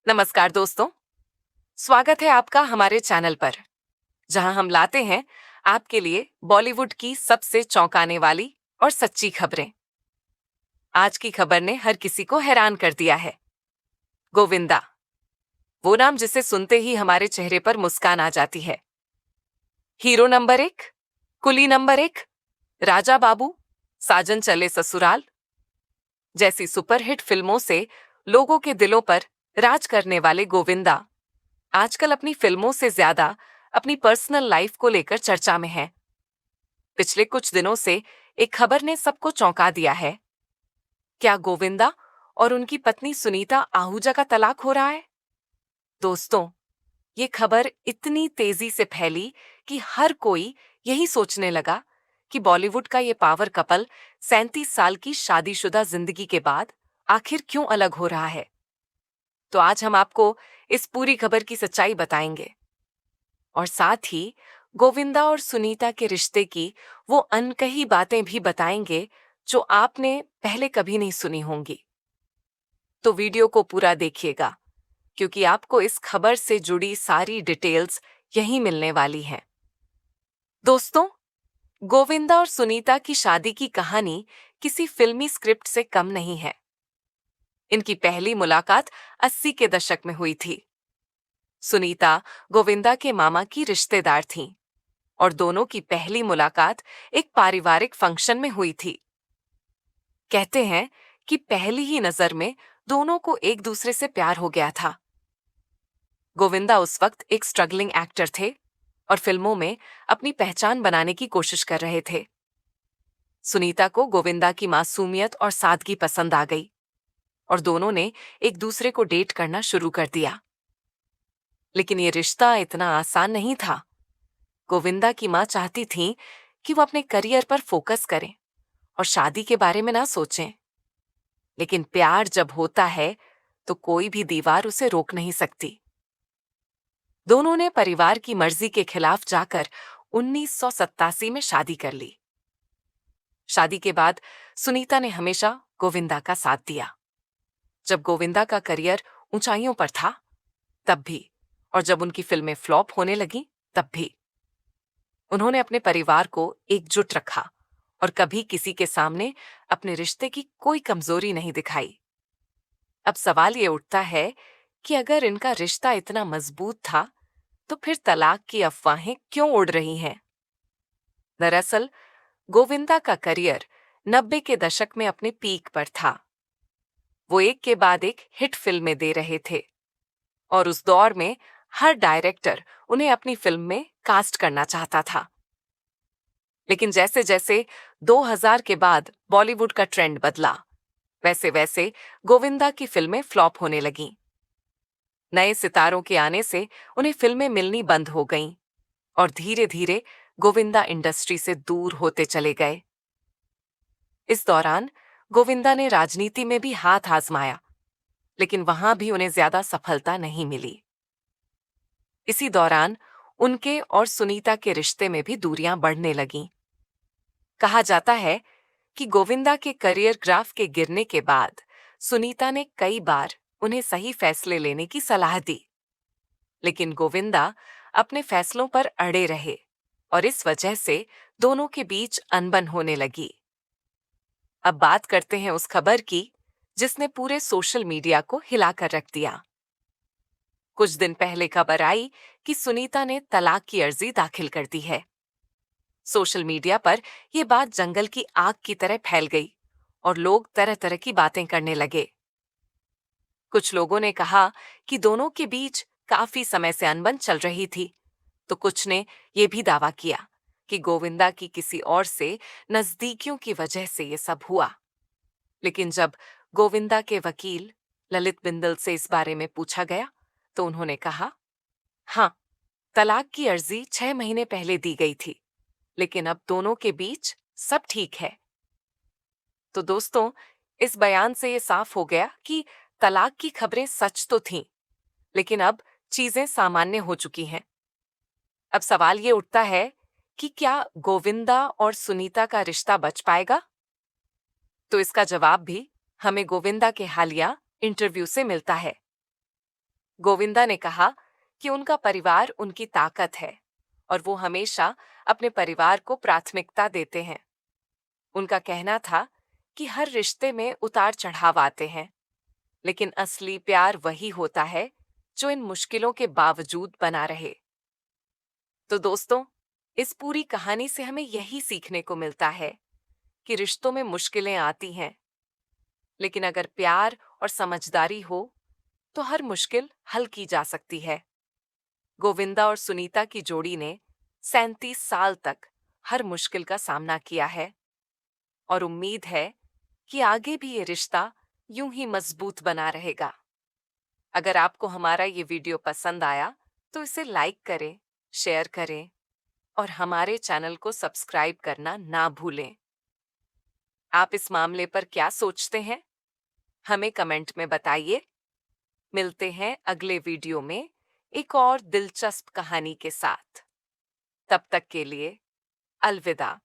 नमस्कार दोस्तों। स्वागत है आपका हमारे चैनल पर, जहां हम लाते हैं आपके लिए बॉलीवुड की सबसे चौंकाने वाली और सच्ची खबरें। आज की खबर ने हर किसी को हैरान कर दिया है। गोविंदा, वो नाम जिसे सुनते ही हमारे चेहरे पर मुस्कान आ जाती है। हीरो नंबर एक, कुली नंबर एक, राजा बाबू, साजन चले ससुराल जैसी सुपरहिट फिल्मों से लोगों के दिलों पर राज करने वाले गोविंदा आजकल अपनी फिल्मों से ज्यादा अपनी पर्सनल लाइफ को लेकर चर्चा में है। पिछले कुछ दिनों से एक खबर ने सबको चौंका दिया है। क्या गोविंदा और उनकी पत्नी सुनीता आहूजा का तलाक हो रहा है? दोस्तों, ये खबर इतनी तेजी से फैली कि हर कोई यही सोचने लगा कि बॉलीवुड का ये पावर कपल 37 साल की शादीशुदा जिंदगी के बाद आखिर क्यों अलग हो रहा है। तो आज हम आपको इस पूरी खबर की सच्चाई बताएंगे और साथ ही गोविंदा और सुनीता के रिश्ते की वो अनकही बातें भी बताएंगे जो आपने पहले कभी नहीं सुनी होंगी। तो वीडियो को पूरा देखिएगा, क्योंकि आपको इस खबर से जुड़ी सारी डिटेल्स यहीं मिलने वाली हैं। दोस्तों, गोविंदा और सुनीता की शादी की कहानी किसी फिल्मी स्क्रिप्ट से कम नहीं है। इनकी पहली मुलाकात 80 के दशक में हुई थी। सुनीता गोविंदा के मामा की रिश्तेदार थीं और दोनों की पहली मुलाकात एक पारिवारिक फंक्शन में हुई थी। कहते हैं कि पहली ही नजर में दोनों को एक दूसरे से प्यार हो गया था। गोविंदा उस वक्त एक स्ट्रगलिंग एक्टर थे और फिल्मों में अपनी पहचान बनाने की कोशिश कर रहे थे। सुनीता को गोविंदा की मासूमियत और सादगी पसंद आ गई और दोनों ने एक दूसरे को डेट करना शुरू कर दिया। लेकिन ये रिश्ता इतना आसान नहीं था। गोविंदा की मां चाहती थी कि वो अपने करियर पर फोकस करें और शादी के बारे में ना सोचें। लेकिन प्यार जब होता है तो कोई भी दीवार उसे रोक नहीं सकती। दोनों ने परिवार की मर्जी के खिलाफ जाकर 1987 में शादी कर ली। शादी के बाद सुनीता ने हमेशा गोविंदा का साथ दिया। जब गोविंदा का करियर ऊंचाइयों पर था तब भी, और जब उनकी फिल्में फ्लॉप होने लगी तब भी, उन्होंने अपने परिवार को एकजुट रखा और कभी किसी के सामने अपने रिश्ते की कोई कमजोरी नहीं दिखाई। अब सवाल ये उठता है कि अगर इनका रिश्ता इतना मजबूत था तो फिर तलाक की अफवाहें क्यों उड़ रही हैं? दरअसल गोविंदा का करियर 90 के दशक में अपने पीक पर था। वो एक के बाद एक हिट फिल्में दे रहे थे और उस दौर में हर डायरेक्टर उन्हें अपनी फिल्म में कास्ट करना चाहता था। लेकिन जैसे जैसे 2000 के बाद बॉलीवुड का ट्रेंड बदला, वैसे वैसे गोविंदा की फिल्में फ्लॉप होने लगीं। नए सितारों के आने से उन्हें फिल्में मिलनी बंद हो गईं और धीरे धीरे गोविंदा इंडस्ट्री से दूर होते चले गए। इस दौरान गोविंदा ने राजनीति में भी हाथ आजमाया, लेकिन वहां भी उन्हें ज्यादा सफलता नहीं मिली। इसी दौरान उनके और सुनीता के रिश्ते में भी दूरियां बढ़ने लगीं। कहा जाता है कि गोविंदा के करियर ग्राफ के गिरने के बाद सुनीता ने कई बार उन्हें सही फैसले लेने की सलाह दी, लेकिन गोविंदा अपने फैसलों पर अड़े रहे और इस वजह से दोनों के बीच अनबन होने लगी। अब बात करते हैं उस खबर की जिसने पूरे सोशल मीडिया को हिलाकर रख दिया। कुछ दिन पहले खबर आई कि सुनीता ने तलाक की अर्जी दाखिल कर दी है। सोशल मीडिया पर यह बात जंगल की आग की तरह फैल गई और लोग तरह तरह की बातें करने लगे। कुछ लोगों ने कहा कि दोनों के बीच काफी समय से अनबन चल रही थी, तो कुछ ने यह भी दावा किया कि गोविंदा की किसी और से नजदीकियों की वजह से यह सब हुआ। लेकिन जब गोविंदा के वकील ललित बिंदल से इस बारे में पूछा गया तो उन्होंने कहा, हाँ, तलाक की अर्जी 6 महीने पहले दी गई थी, लेकिन अब दोनों के बीच सब ठीक है। तो दोस्तों, इस बयान से ये साफ हो गया कि तलाक की खबरें सच तो थीं, लेकिन अब चीजें सामान्य हो चुकी हैं। अब सवाल ये उठता है कि क्या गोविंदा और सुनीता का रिश्ता बच पाएगा? तो इसका जवाब भी हमें गोविंदा के हालिया इंटरव्यू से मिलता है। गोविंदा ने कहा कि उनका परिवार उनकी ताकत है और वो हमेशा अपने परिवार को प्राथमिकता देते हैं। उनका कहना था कि हर रिश्ते में उतार चढ़ाव आते हैं, लेकिन असली प्यार वही होता है जो इन मुश्किलों के बावजूद बना रहे। तो दोस्तों, इस पूरी कहानी से हमें यही सीखने को मिलता है कि रिश्तों में मुश्किलें आती हैं, लेकिन अगर प्यार और समझदारी हो तो हर मुश्किल हल की जा सकती है। गोविंदा और सुनीता की जोड़ी ने 37 साल तक हर मुश्किल का सामना किया है और उम्मीद है कि आगे भी ये रिश्ता यूं ही मजबूत बना रहेगा। अगर आपको हमारा ये वीडियो पसंद आया तो इसे लाइक करें, शेयर करें और हमारे चैनल को सब्सक्राइब करना ना भूलें। आप इस मामले पर क्या सोचते हैं? हमें कमेंट में बताइए। मिलते हैं अगले वीडियो में एक और दिलचस्प कहानी के साथ। तब तक के लिए अलविदा।